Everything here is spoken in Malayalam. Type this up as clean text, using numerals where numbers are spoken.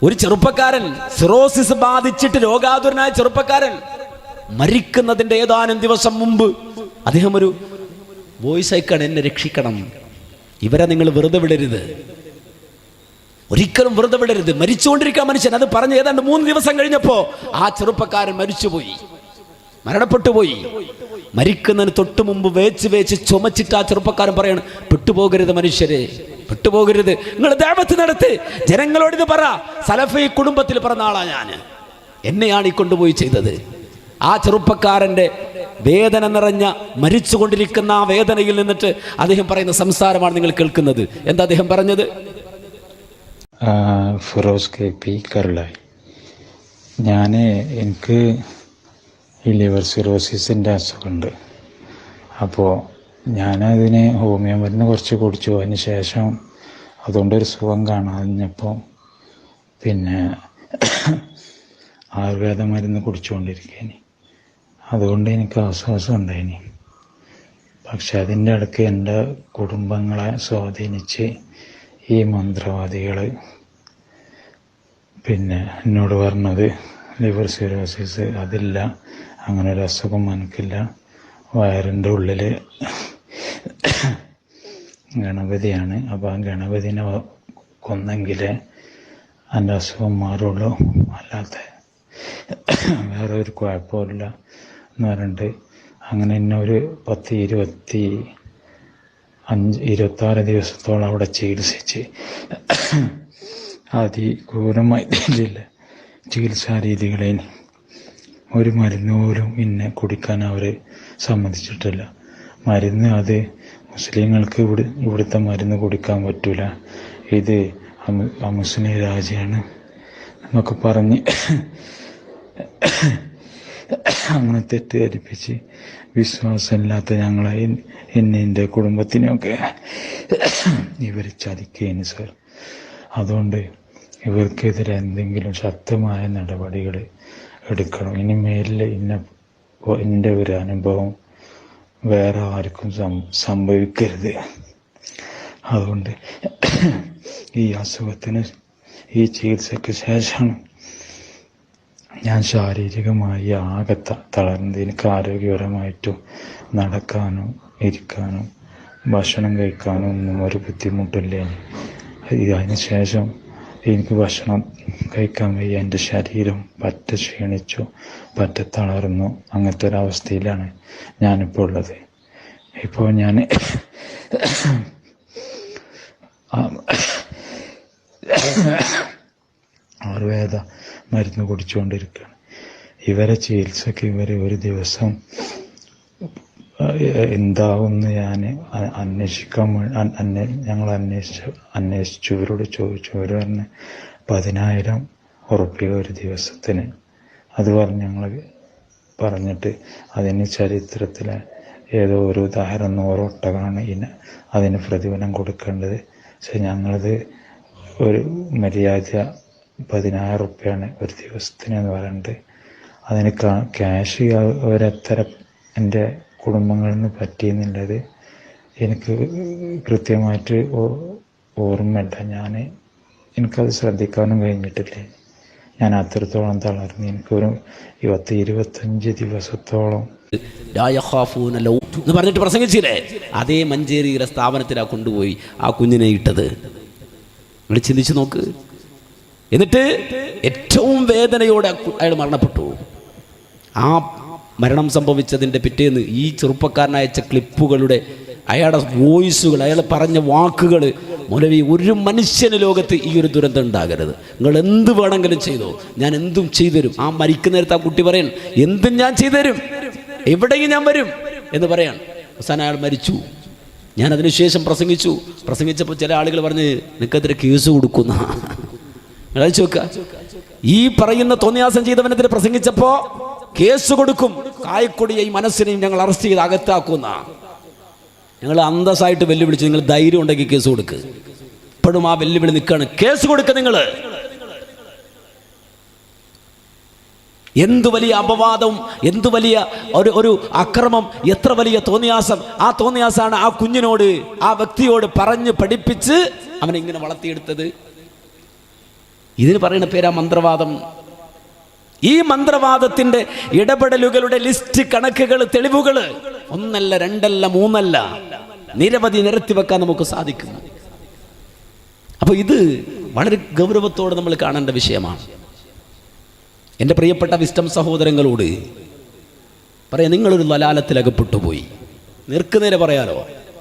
ഒരു ചെറുപ്പക്കാരൻ സിറോസിസ് ബാധിച്ചിട്ട് രോഗാതുരനായ ചെറുപ്പക്കാരൻ മരിക്കുന്നതിന്റെ ഏതാനും ദിവസം മുമ്പ് അദ്ദേഹം ഒരു വോയിസ് അയക്കാണ്, എന്നെ രക്ഷിക്കണം, ഇവരെ നിങ്ങൾ വെറുതെ വിടരുത്, ഒരിക്കലും വെറുതെ വിടരുത്. മരിച്ചുകൊണ്ടിരിക്കുക മനുഷ്യൻ. അത് പറഞ്ഞ് ഏതാണ്ട് 3 ദിവസം കഴിഞ്ഞപ്പോ ആ ചെറുപ്പക്കാരൻ മരിച്ചുപോയി, മരണപ്പെട്ടുപോയി. മരിക്കുന്നതിന് തൊട്ട് മുമ്പ് വേച്ച് ചുമച്ചിട്ട് ആ ചെറുപ്പക്കാരൻ പറയാണ്, പെട്ടുപോകരുത് മനുഷ്യരെ, പെട്ടുപോകരുത്, നിങ്ങൾ ദഅവത്ത് നടത്ത്, ജനങ്ങളോട് ഇത് പറ, സലഫി കുടുംബത്തിൽ പറഞ്ഞ ആളാ ഞാൻ, എന്നെയാണ് ഈ കൊണ്ടുപോയി ചെയ്തത്. ആ ചെറുപ്പക്കാരൻ്റെ വേദന നിറഞ്ഞ മരിച്ചുകൊണ്ടിരിക്കുന്ന ആ വേദനയിൽ നിന്നിട്ട് അദ്ദേഹം പറയുന്ന സംസാരമാണ് നിങ്ങൾ കേൾക്കുന്നത്. എന്താ അദ്ദേഹം പറഞ്ഞത്? ഫിറോസ് KP കരുളായി. എനിക്ക് ഈ ലിവർ സിറോസിസിൻ്റെ അസുഖമുണ്ട്. അപ്പോൾ ഞാനതിന് ഹോമിയോ മരുന്ന് കുറച്ച് കുടിച്ചു. അതിന് ശേഷം അതുകൊണ്ടൊരു സുഖം കാണാഞ്ഞപ്പോൾ പിന്നെ ആയുർവേദ മരുന്ന് കുടിച്ചുകൊണ്ടിരിക്കേനി. അതുകൊണ്ട് എനിക്ക് ആശ്വാസം ഉണ്ടായിനി. പക്ഷെ അതിൻ്റെ ഇടയ്ക്ക് എൻ്റെ കുടുംബങ്ങളെ സ്വാധീനിച്ച് ഈ മന്ത്രവാദികൾ പിന്നെ എന്നോട് പറഞ്ഞത് ലിവർ സിറോസിസ് അതില്ല, അങ്ങനെ ഒരു അസുഖം എനിക്കില്ല, വയറിൻ്റെ ഉള്ളിൽ ഗണപതിയാണ്, അപ്പോൾ ആ ഗണപതിനെ കൊന്നെങ്കിലേ എൻ്റെ അസുഖം മാറുള്ളൂ, അല്ലാത്ത വേറെ ഒരു കുഴപ്പമില്ല എന്ന് പറഞ്ഞിട്ട് അങ്ങനെ എന്നെ ഒരു 26 ദിവസത്തോളം അവിടെ ചികിത്സിച്ച് അതിക്രൂരമായിട്ടില്ല ചികിത്സാ രീതികളെ ഒരു മരുന്ന് പോലും എന്നെ കുടിക്കാൻ അവർ സമ്മതിച്ചിട്ടില്ല. മരുന്ന് അത് മുസ്ലിങ്ങൾക്ക് ഇവിടുത്തെ മരുന്ന് കുടിക്കാൻ പറ്റൂല, ഇത് മുസ്ലിം രാജ്യമാണ് എന്നൊക്കെ പറഞ്ഞ് അങ്ങനെ തെറ്റിദ്ധരിപ്പിച്ച് വിശ്വാസമില്ലാത്ത ഞങ്ങളെ എൻ്റെ കുടുംബത്തിനെയൊക്കെ ഇവർ ചതിക്കുകയാണ് സർ. അതുകൊണ്ട് ഇവർക്കെതിരെ എന്തെങ്കിലും ശക്തമായ നടപടികൾ എടുക്കണം. ഇനി മേലിൽ എൻ്റെ ഒരു അനുഭവം വേറെ ആർക്കും സംഭവിക്കരുത്. അതുകൊണ്ട് ഈ അസുഖത്തിന് ഈ ചികിത്സയ്ക്ക് ശേഷം ഞാൻ ശാരീരികമായി ആകെ തളർന്നത്. എനിക്ക് ആരോഗ്യപരമായിട്ടും നടക്കാനും ഇരിക്കാനും ഭക്ഷണം കഴിക്കാനും ഒന്നും ഒരു ബുദ്ധിമുട്ടില്ല. അതിന് ശേഷം എനിക്ക് ഭക്ഷണം കഴിക്കാൻ വയ്യ, എൻ്റെ ശരീരം പറ്റ ക്ഷീണിച്ചു, പറ്റ തളർന്നു. അങ്ങനത്തെ ഒരവസ്ഥയിലാണ് ഞാനിപ്പോൾ ഉള്ളത്. ഇപ്പോൾ ഞാൻ ആയുർവേദ മരുന്ന് കുടിച്ചുകൊണ്ടിരിക്കുകയാണ്. ഇവരെ ചികിത്സയ്ക്ക് ഒരു ദിവസം എന്താവുമെന്ന് ഞങ്ങൾ അന്വേഷിച്ചു, ഇവരോട് ചോദിച്ചു. ഇവർ പറഞ്ഞ് 10,000 ഉറുപ്പിക ഒരു ദിവസത്തിന്. അത് പറഞ്ഞ് ഞങ്ങൾ പറഞ്ഞിട്ട് അതിന് ചരിത്രത്തിലെ ഏതോ ഒരു ഉദാഹരണം 100 ഒട്ടകമാണ് അതിന് പ്രതിഫലം കൊടുക്കേണ്ടത്. പക്ഷെ ഞങ്ങളത് ഒരു മര്യാദ 10,000 ഉറുപ്പികയാണ് ഒരു ദിവസത്തിനെന്ന് പറഞ്ഞിട്ട് അതിന് ക്യാഷ് ഒരെത്ര എൻ്റെ കുടുംബങ്ങളിൽ നിന്ന് പറ്റിയെന്നുള്ളത് എനിക്ക് കൃത്യമായിട്ട് ഓർമ്മയില്ല. എനിക്കത് ശ്രദ്ധിക്കാനും കഴിഞ്ഞിട്ടില്ല. ഞാൻ അത്രത്തോളം തളർന്നു. എനിക്കൊരു 25 ദിവസത്തോളം എന്ന് പറഞ്ഞിട്ട് പ്രസംഗിച്ചില്ലേ, അതേ മഞ്ചേരിയിലെ സ്ഥാപനത്തിലാ കൊണ്ടുപോയി ആ കുഞ്ഞിനെ ഇട്ടത്. നിങ്ങൾ ചിന്തിച്ചു നോക്ക്. എന്നിട്ട് ഏറ്റവും വേദനയോടെ അയാൾ മരണപ്പെട്ടു. ആ മരണം സംഭവിച്ചതിൻ്റെ പിറ്റേന്ന് ഈ ചെറുപ്പക്കാരൻ അയച്ച ക്ലിപ്പുകളുടെ അയാളുടെ വോയിസുകൾ, അയാൾ പറഞ്ഞ വാക്കുകൾ, മൗലവി ഒരു മനുഷ്യന് ലോകത്ത് ഈ ഒരു ദുരന്തം ഉണ്ടാകരുത്, നിങ്ങൾ എന്ത് വേണമെങ്കിലും ചെയ്തോ, ഞാൻ എന്തും ചെയ്തുതരും. ആ മരിക്കുന്ന നേരത്ത് ആ കുട്ടി പറയാൻ, എന്തും ഞാൻ ചെയ്തുതരും, എവിടെയും ഞാൻ വരും എന്ന് പറയാൻ. അവസാനം അയാൾ മരിച്ചു. ഞാൻ അതിനുശേഷം പ്രസംഗിച്ചപ്പോൾ ചില ആളുകൾ പറഞ്ഞ് നിനക്കെതിരെ കേസ് കൊടുക്കുന്ന അയച്ചു വെക്കുക. ഈ പറയുന്ന തോന്നിയാസം ചെയ്തവനെതിരെ പ്രസംഗിച്ചപ്പോൾ കേസ് കൊടുക്കും, കായക്കൊടിയെ ഈ മനസ്സിനെയും ഞങ്ങൾ അറസ്റ്റ് ചെയ്ത് അകത്താക്കുന്ന. ഞങ്ങൾ അന്തസ്സായിട്ട് വെല്ലുവിളിച്ച്, നിങ്ങൾ ധൈര്യം ഉണ്ടെങ്കിൽ കേസ് കൊടുക്ക്. ഇപ്പോഴും ആ വെല്ലുവിളി നിൽക്കുകയാണ്, കേസ് കൊടുക്കുക നിങ്ങൾ. എന്തു വലിയ അപവാദവും, എന്തു വലിയ ഒരു അക്രമം, എത്ര വലിയ തോന്നിയാസം. ആ തോന്നിയാസാണ് ആ കുഞ്ഞിനോട്, ആ വ്യക്തിയോട് പറഞ്ഞ് പഠിപ്പിച്ച് അവനെ ഇങ്ങനെ വളർത്തിയെടുത്തത്. ഇതിന് പറയുന്ന പേരാ മന്ത്രവാദം. ഈ മന്ത്രവാദത്തിൻ്റെ ഇടപെടലുകളുടെ ലിസ്റ്റ്, കണക്കുകൾ, തെളിവുകൾ ഒന്നല്ല, രണ്ടല്ല, മൂന്നല്ല, നിരവധി നിരത്തി വെക്കാൻ നമുക്ക് സാധിക്കും. അപ്പോൾ ഇത് വളരെ ഗൗരവത്തോടെ നമ്മൾ കാണേണ്ട വിഷയമാണ്. എൻ്റെ പ്രിയപ്പെട്ട വിസ്റ്റം സഹോദരങ്ങളോട് പറയാം, നിങ്ങളൊരു ലലാലത്തിൽ അകപ്പെട്ടുപോയി. നേർക്കുനേരെ പറയാലോ,